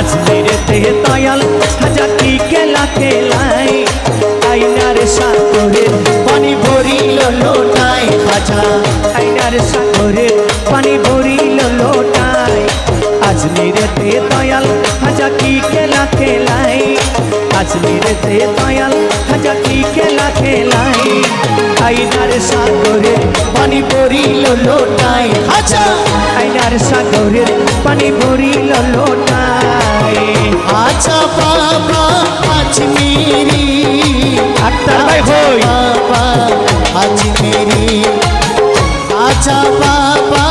আজমিরেতে দয়াল খাজা কি খেলা খেলাই আইনার সাগরে পানি ভরিল লোটায় খাজা আইনার সাগরে পানি ভরিল লোটায় আজমিরেতে দয়াল খাজা কি খেলা খেলাই আজমিরেতে দয়াল খাজা কি খেলা খেলাই আইনার সাগরে পানি ভরিল লোটায় খাজা আইনার সাগরে পানি ভরিল লোটায় আচ্ছা বাবা আজমিরি আক্তার ভাই হই বাবা আজমিরি আচ্ছা বাবা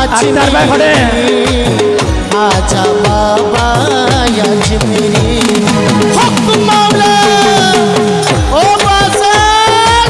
আক্তার ভাই হরে আচ্ছা বাবা আজমিরি হক মাওলা ও বাজার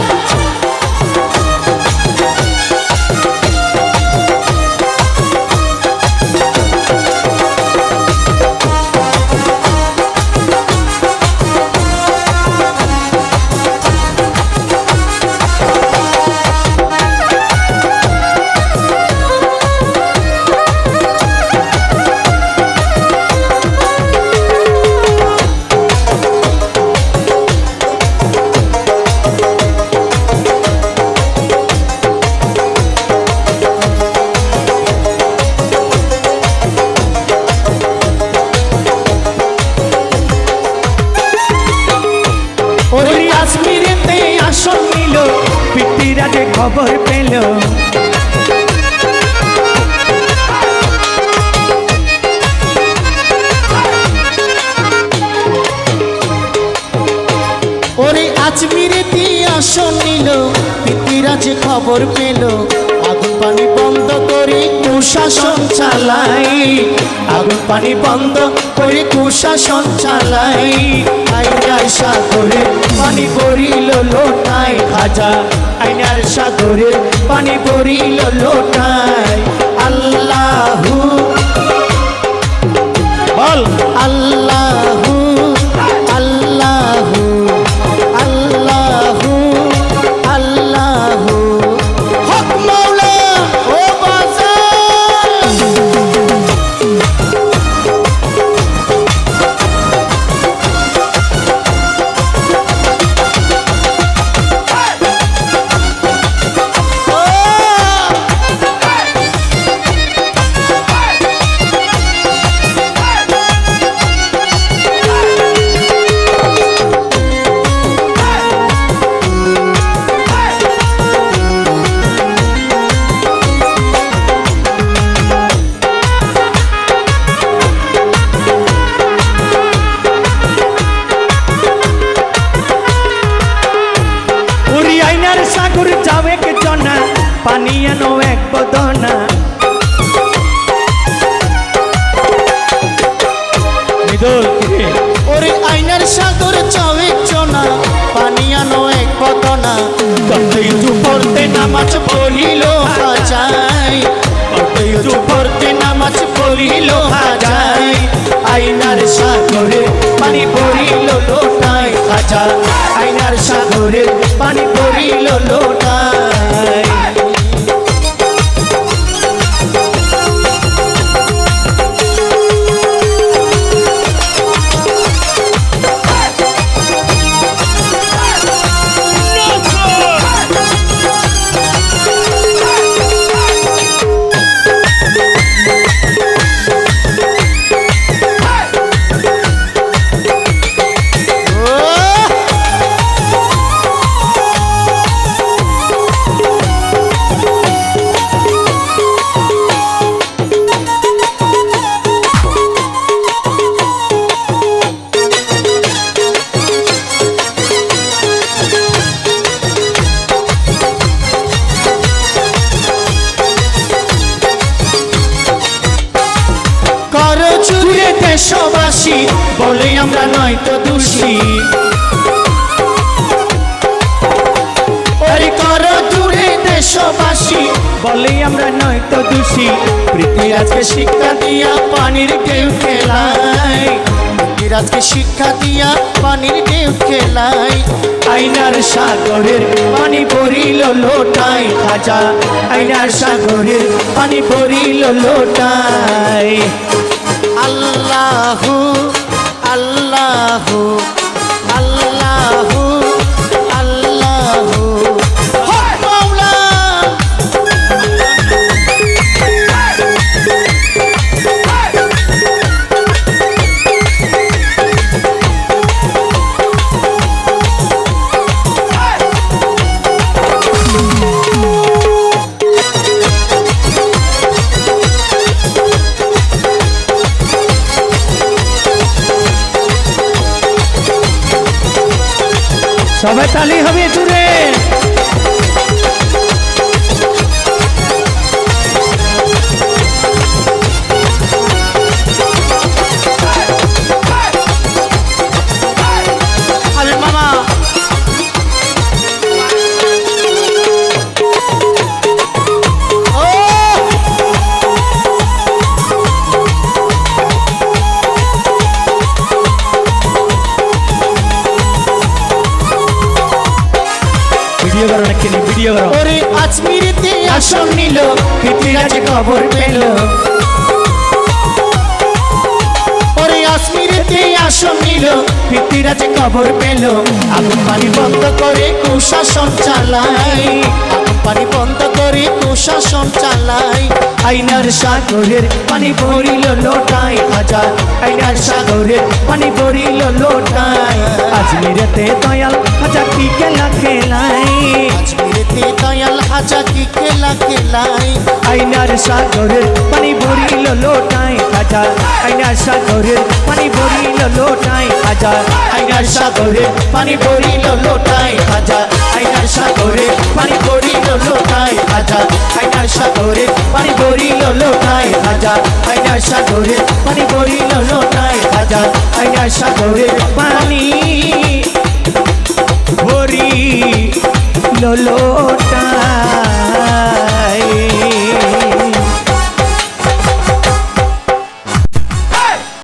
আজমিরেতে আসন নিল পিতৃরা যে খবর পেল ওরে আজমিরেতে আসন নিল পিতৃরা যে খবর পেল আগুন পানি বন্ধ করে কুশাসন চালাই আগুন পানি বন্ধ করে কুশাসন চালাই আইনার সাগরে পানি ভরিল লোটায় খাজা আইনার সাগরে পানি ভরিল লোটায় আল্লাহু বল আল্লাহু আল্লাহু আল্লাহু আল্লাহু হক মাওলা ও বাজার সাগর যাবে কে জনা পানি আনো এক বদনা ওরে আইনার সাগর চাওয়ে চনা পানি আনো এক বদনা পড়তে নামাজ পড়িল হাজাই পড়তে নামাজ পড়িল হাজাই আইনার সাগরে পানি পড়িল লোটায় খাজা আইনার সাগরে পানি পড়িল লোটায় দেশবাসী বলে আমরা নয়তো দোষী কর দূরে দেশবাসী বলে আমরা নয়তো দোষী পৃথিবীরাজকে শিক্ষা দিয়া পানির ঢেউ খেলায় পৃথিবীরাজকে শিক্ষা দিয়া পানির ঢেউ খেলায় আইনার সাগরের পানি ভরিল লোটায় খাজা আইনার সাগরের পানি ভরিল লোটায় আল্লাহু সবাই তালি হবে জুড়ে। আরে মামা ভিডিও করো নাকি ভিডিও করো। ওরে আজমিরেতে আসন নিল পৃথ্বীরাজ খবর পেল ওরে আজমিরেতে আসন নিল পৃথ্বীরাজ খবর পেল আগুন পানি বন্ধ করে কুশাসন চালাই আগুন পানি বন্ধ করে কুশাসন চালাই আইনার সাগরের পানি ভরিল লোটায় হাজার, আইনার সাগরের পানি ভরিল লোটায়। আজমিরেতে দয়াল হাজার কি খেলা খেলাই, আজমিরেতে দয়াল হাজা কি খেলা খেলাই আইনার সাগরের পানি ভরিল লোটায় হাজার, আইনার সাগরের পানি ভরিল লোটায় হাজার, আইনার সাগরের পানি ভরিল লোটায় হাজার, আইনার সাগরের পানি ভরিল লোটায় হাজার, আইনার সাগরের পানি ভরিল লোটায় হাজার, আইনার সাগরের পানি ভরিল লোটায় হাজার, আইনার সাগরের পানি ভরিল লোটায়।